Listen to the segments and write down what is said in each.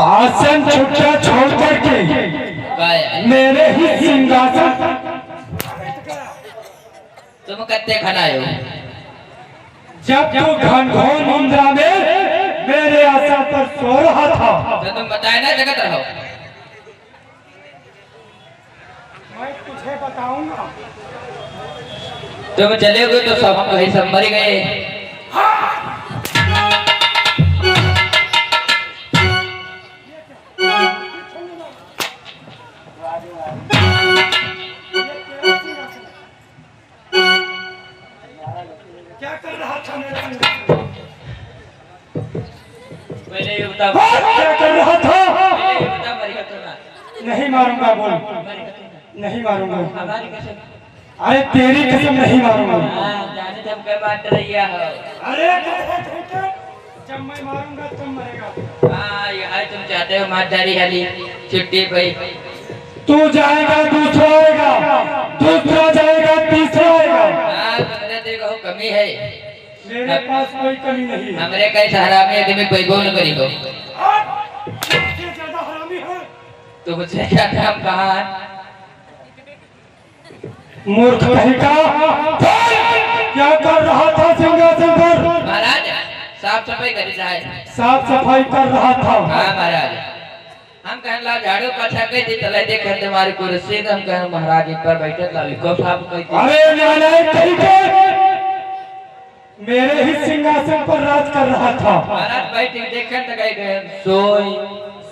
आसन छुट्टियां छोड़ करके मेरे ही सिंहासन तुम कत्ते खनायो जब तू घनघोर निंद्रा में मेरे आसन पर सो रहा था तो तुम बताए ना जगत रहो। मैं तुझे बताऊंगा। तुम चले गए तो सब हम कहीं सब मर गए। क्या कर रहा था मेरे पहले ये बता क्या कर रहा था? पहले ये बता मरेगा तो ना नहीं मारूंगा बोल। मरेगा तो ना नहीं मारूंगा। हमारी कसम। अरे तेरी कसम नहीं मारूंगा। हाँ जाने जब के मार रहिया हो। अरे जब मैं मारूंगा तुम मरेगा। हाँ ये तुम चाहते हो मारदारी हाली छुट्टी पे तू जाएगा दूसरा आएगा, दूसरा जाएगा तीसरा आएगा। हाँ तुमने देखो कमी है। मेरे पास कोई कमी नहीं है। हमरे कई सहारा में तुम्हें कोई बोल करी हो मुझसे ज्यादा हरामी है। तो मुझसे क्या काम कहा मूर्ख कहीं का क्या कर रहा था सिंहासन पर? महाराज साफ सफाई करी जाए। साफ सफाई कर रहा था। हाँ महाराज हम कहन ला झाड़ू पाछा कह दी तले देखे तुम्हारी कुर्सी हम कह महाराज इस पर बैठे ला लिखो साहब कहती। अरे नालायक कहीं के मेरे ही सिंहासन पर राज कर रहा था। महाराज बैठे देखे तो गए सोई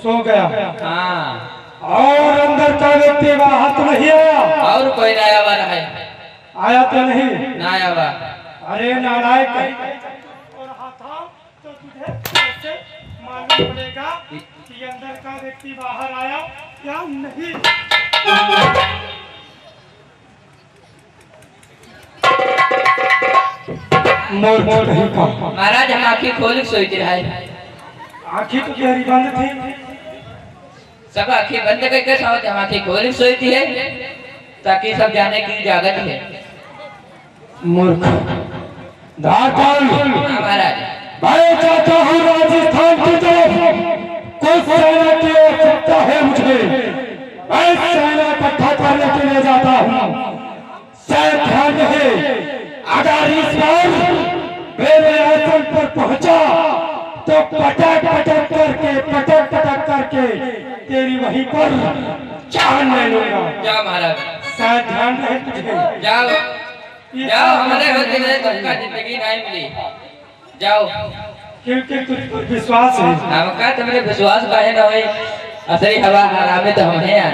सो गया। हाँ और अंदर का व्यक्ति बाहर तो नहीं आया। और कोई नया वाला है आया तो नहीं। नया वाला। अरे नालायक कहीं हो रहा था तो तुझे कैसे मालूम पड़ेगा कि अंदर का व्यक्ति बाहर आया या नहीं? मोर नहीं का महाराज हम आँखें खोल सोच रहा है। आँखें तो तेरी बंद थी। सब आँखें बंद करके सोच हम आँखें खोल सोचती है ताकि सब जाने की जागत है। मूर्ख धाकल महाराज मैं चाहता हूँ राजस्थान की तरफ कुछ सेना की आवश्यकता है मुझे। मैं सेना इकट्ठा करने के लिए जाता हूँ। ध्यान रहे अगर इस बार मेरे आसन पर पहुंचा तो पटक पटक करके तेरी वहीं पर जान ले लूंगा। जाओ महाराज शायद ध्यान रहे तुझे। जाओ जाओ हमारे होते हुए तुमका जिंदगी नहीं मिली। जाओ क्योंकि तुझ पर विश्वास है। हमका तुम्हारे विश्वास काहे ना होई असली हवा हरामे तो हम हैं।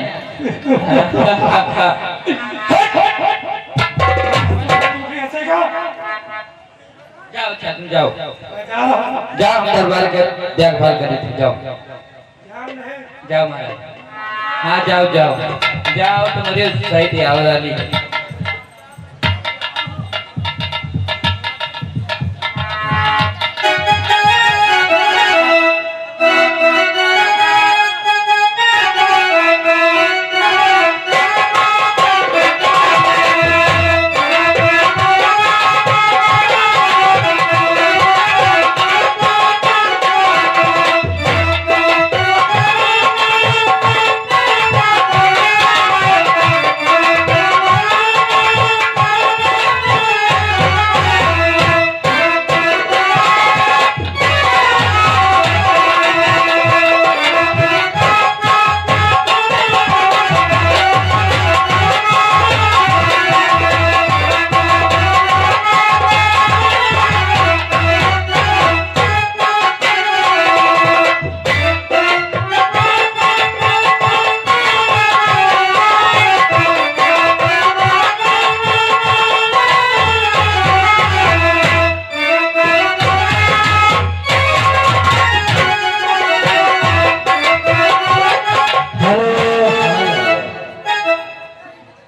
जाओ अच्छा तुम जाओ जाओ हम दरबार के देखभाल करें तुम जाओ जाओ महाराज। हाँ जाओ जाओ जाओ तुम्हारी सही थी आवाज़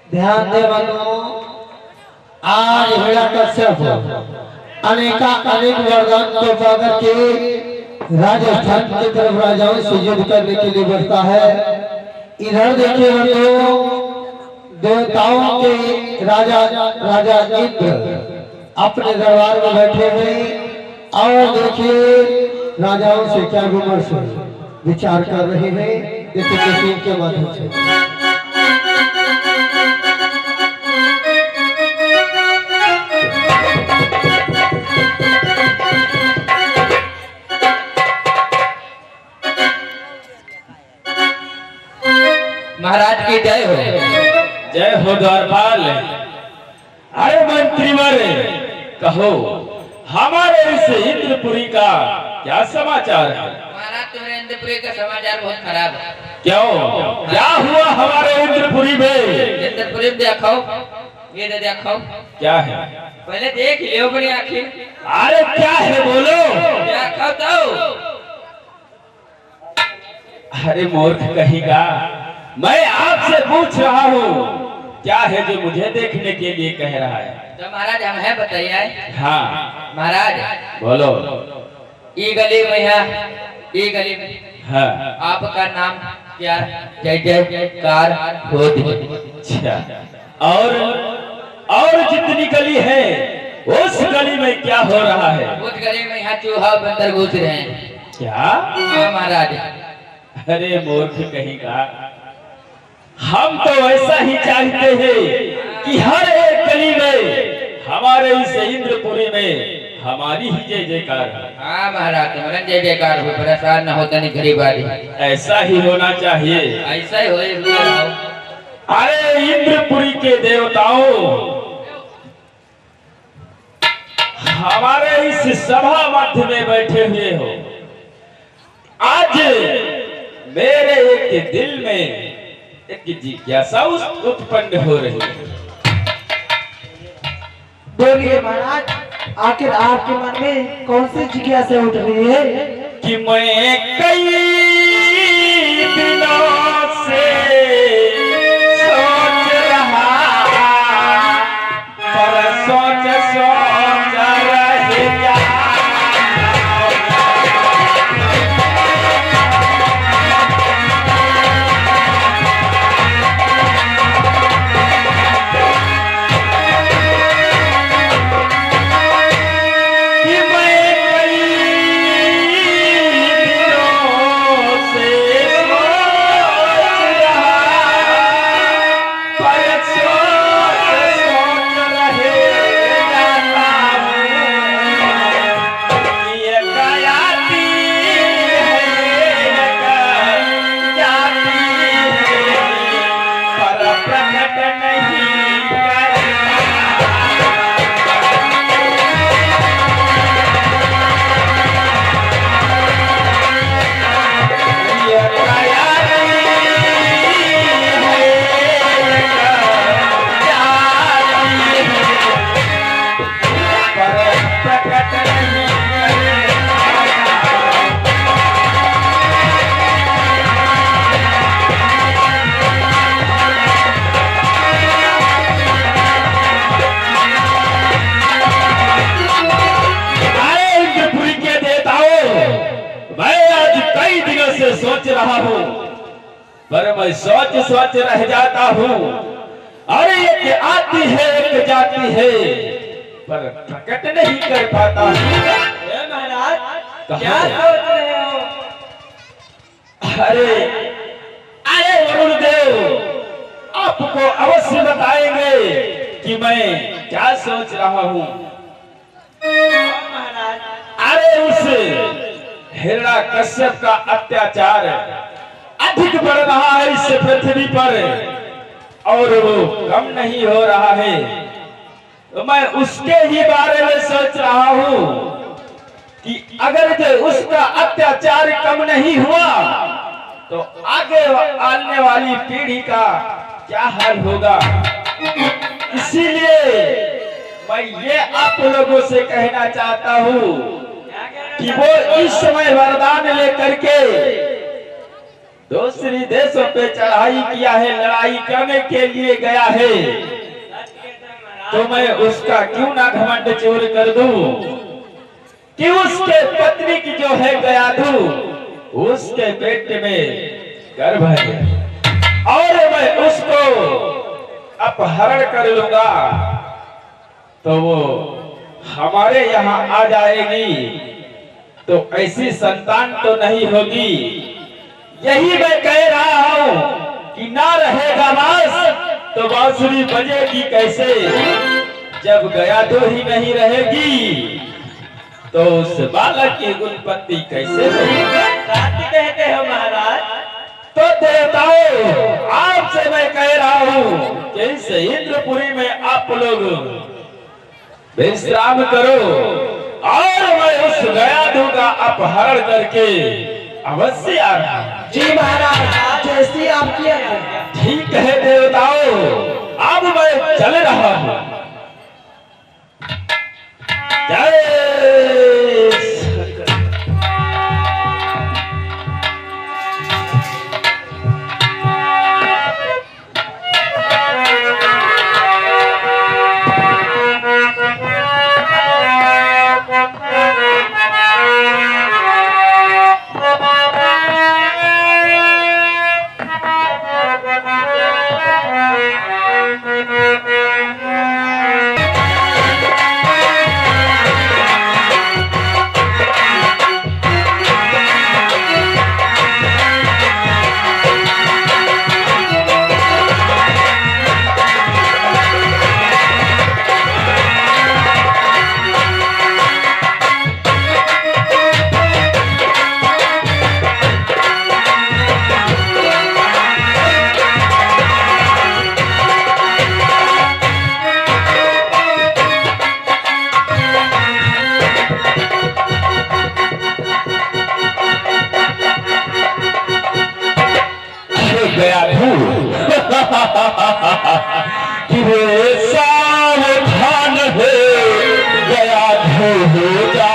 ध्यान दे बंधुओं, आज हिरण्यकश्यप अनेका अनेक वरदान को पाकर के राजस्थान की तरफ राजाओं से युद्ध करने के लिए बढ़ता है। इधर देखिए बंधुओं, देवताओं के राजा राजा इंद्र अपने दरबार में बैठे हुए और देखिए राजाओं से क्या विमर्श है। विचार कर रहे हैं देखिए के माध्यम से। महाराज की जय हो। जय हो द्वारपाल। अरे मंत्रीवर, कहो हमारे इस इंद्रपुरी का क्या समाचार है? महाराज तुम्हारे इंद्रपुरी का समाचार बहुत खराब है। क्यों? क्या हुआ हमारे इंद्रपुरी में? इंद्रपुरी में देखो, ये देखो क्या है? पहले देख लियो बड़ी आखिर। अरे क्या है बोलो? देखो तो। अरे मूर्ख कहेगा, मैं आपसे पूछ रहा हूँ क्या है जो मुझे देखने के लिए कह रहा है? तो महाराज हम है बताइए। हाँ महाराज बोलो। ई गली में है, ई गली में हाँ। आपका नाम क्या? जय जयकार होती। अच्छा, और जितनी गली है उस गली में क्या हो रहा है? उस गली में यहाँ चूहा बंदर घुस रहे हैं। क्या? हाँ महाराज। अरे मूर्ख कहेगा, हम तो ऐसा ही चाहते हैं कि हर एक गली में हमारे इस इंद्रपुरी में हमारी ही जय जयकार हो। हाँ महाराज तुम्हारा जय जयकार हो, परेशान न होता नहीं गरीब आदमी। ऐसा ही होना चाहिए। ऐसा ही हो। अरे इंद्रपुरी के देवताओं, हमारे इस सभा मध्य में बैठे हुए हो। आज मेरे एक दिल में एक जिज्ञासा उत्पन्न हो रही है। बोलिए महाराज, आखिर आपके मन में कौन सी जिज्ञासा उठ रही है? कि मैं कई दिनों से सोच रहा, पर सोच रह गया। सोच रहा हूँ, पर मैं सोच रह जाता हूँ। अरे एक आती है एक जाती है, पर प्रकट नहीं कर पाता हूँ। महाराज क्या सोच रहे हो? अरे वरुणदेव, आपको अवश्य बताएंगे कि मैं क्या सोच रहा हूँ। अरे उस हिरण्याकश्यप का अत्याचार अधिक बढ़ रहा है इस पृथ्वी पर, और वो कम नहीं हो रहा है। तो मैं उसके ही बारे में सोच रहा हूँ कि अगर जो उसका अत्याचार कम नहीं हुआ तो आगे आने वाली पीढ़ी का क्या हाल होगा। इसीलिए मैं ये आप लोगों से कहना चाहता हूँ कि वो इस समय वरदान लेकर के दूसरी देशों पे चढ़ाई किया है, लड़ाई करने के लिए गया है, तो मैं उसका क्यों ना घमंड चूर कर दूं कि उसके पत्नी की जो है गयाधु, उसके पेट में गर्भ है और मैं उसको अपहरण कर लूंगा तो वो हमारे यहाँ आ जाएगी, तो ऐसी संतान तो नहीं होगी यही मैं कह रहा हूँ कि ना रहेगा बांस तो बांसुरी बजेगी कैसे। जब गया तो ही नहीं रहेगी तो उस बालक की उत्पत्ति कैसे होगी। सत्य कहते हो महाराज। तो देवताओं आपसे मैं कह रहा हूँ कि इस इंद्रपुरी में आप लोग विश्राम करो और मैं उस गयाधु का अपहरण करके अवश्य आ रहा हूं। जी महाराज, जैसी आपकी आज्ञा। ठीक है देवताओं, अब मैं चल रहा हूँ। जय सावधान है गयाधु हो जा,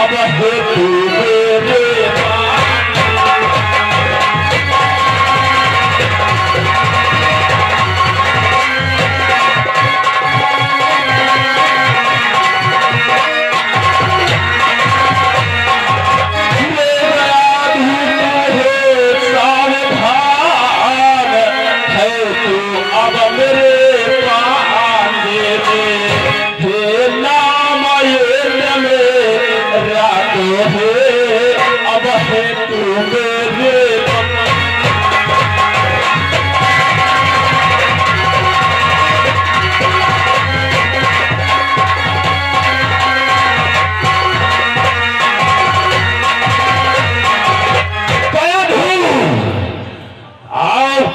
अब है तू मेरे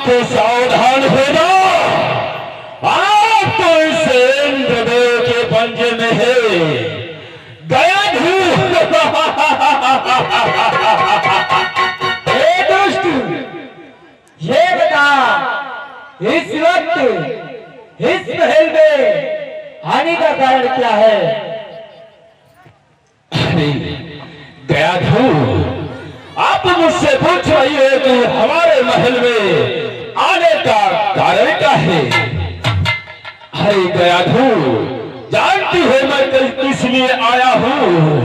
तो सावधान होना। आप तो इस इंद्रदेव के पंजे में है गयाधु। हे दुष्ट, ये बता इस वक्त इस महल में आने का कारण क्या है। गयाधु, आप मुझसे पूछ रही है कि हमारे महल में आने का कारण क्या है। अरे गयाधु, जानती है मैं किस लिए आया हूँ।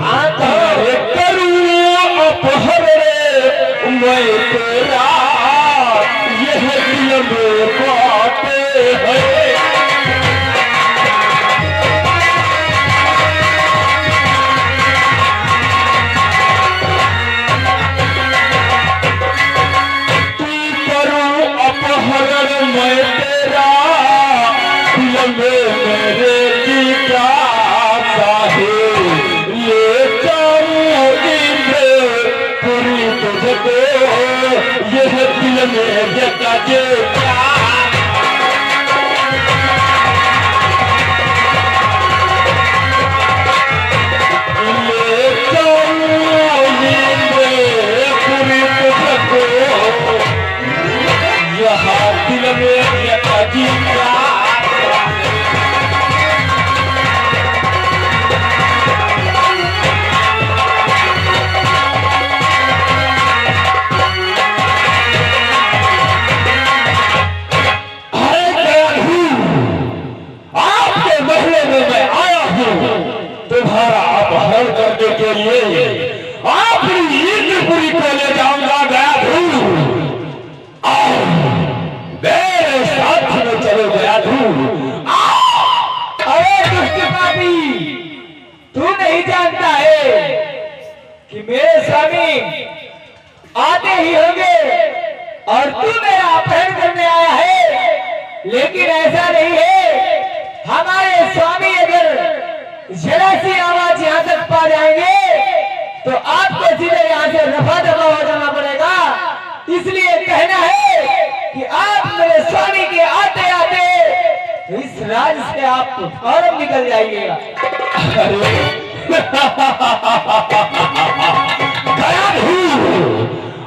करूँ अपहरण मैं तेरा, यह दिल में बातें हैं। मैं तेरा दिल में मेरे की क्या है, ले जाऊं पूरी तुझको, यह दिल में जता जे ले जाऊं पूरी तुझको, यहाँ दिल में जता जी तुम्हारा अपहरण करने के लिए अपनी इंद्रपुरी को ले जाऊंगा गयाधु। मेरे साथ में चलो गयाधु। अरे दुष्ट पापी, तू नहीं जानता है कि मेरे स्वामी आते ही होंगे और तू मेरा अपहरण करने आया है, लेकिन ऐसा नहीं है। हमारे स्वामी अगर जरा सी आवाज यहाँ तक पा जाएंगे तो आपको सीधे यहाँ से रफा दफा हो जाना पड़ेगा। इसलिए कहना है कि आप मेरे स्वामी के आते आते इस राज्य से आप फौरन निकल जाइएगा।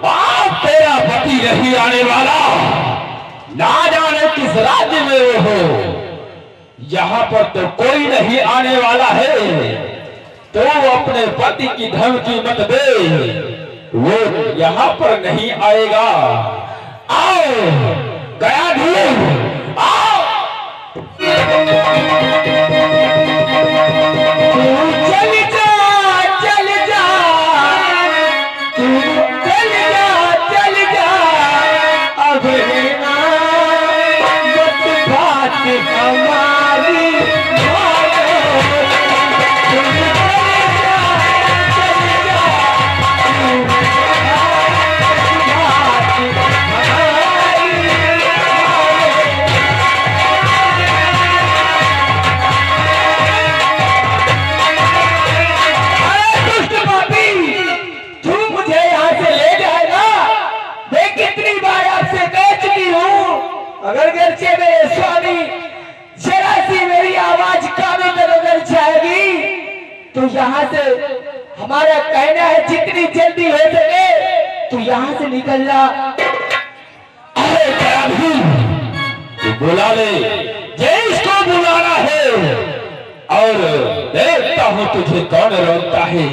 आप तेरा पति नहीं आने वाला, ना जाने किस राज्य में वो हो, यहाँ पर तो कोई नहीं आने वाला है। तो अपने पति की धमकी मत दे, वो यहाँ पर नहीं आएगा। आओ गया धूम, आओ। चल जा चल जा तू चल जा अब ना मत बात हमारी मानो। तू चल जा तू बात हमारी अगर गर्चे मेरे स्वामी जरा सी मेरी आवाज कानों तक अगर जाएगी तो यहाँ से हमारा कहना है जितनी जल्दी हो सके तो यहाँ से निकल जा। अरे क्या भी तू बुला ले, जैस को बुलाना है, और देखता हूँ तुझे कौन रोकता है।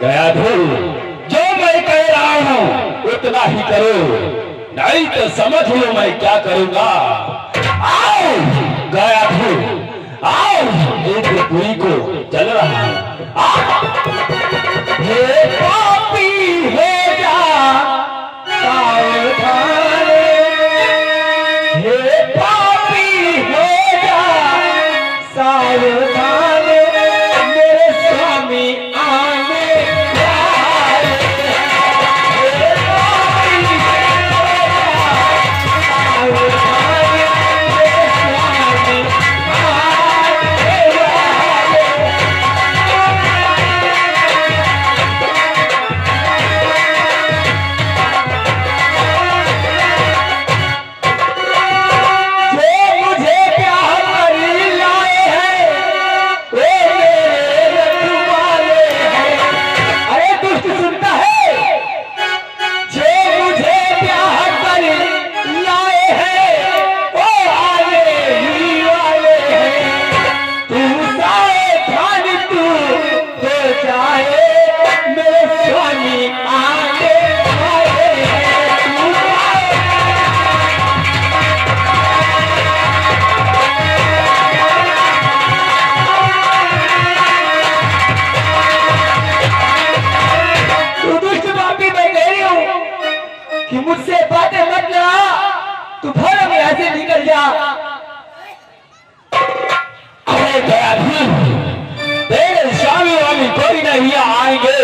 गया धूल, जो मैं कह रहा हूँ उतना ही करो, नहीं तो समझ लो मैं क्या करूंगा। आओ गया धूल, आओ एक पूरी को चल रहा है। हे पापी हो जा सावधान, हे पापी हो जा सावधान, मेरे स्वामी आने वाले। हे पापी हो जा सावधान, मेरे स्वामी आने वाले। कि मुझसे बातें मत लड़ा, तू फौरन यहाँ से निकल जा। अरे गया धूल, तेरे स्वामी वामी कोई नहीं आएंगे,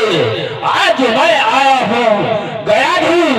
आज मैं आया हूँ। गया धूल,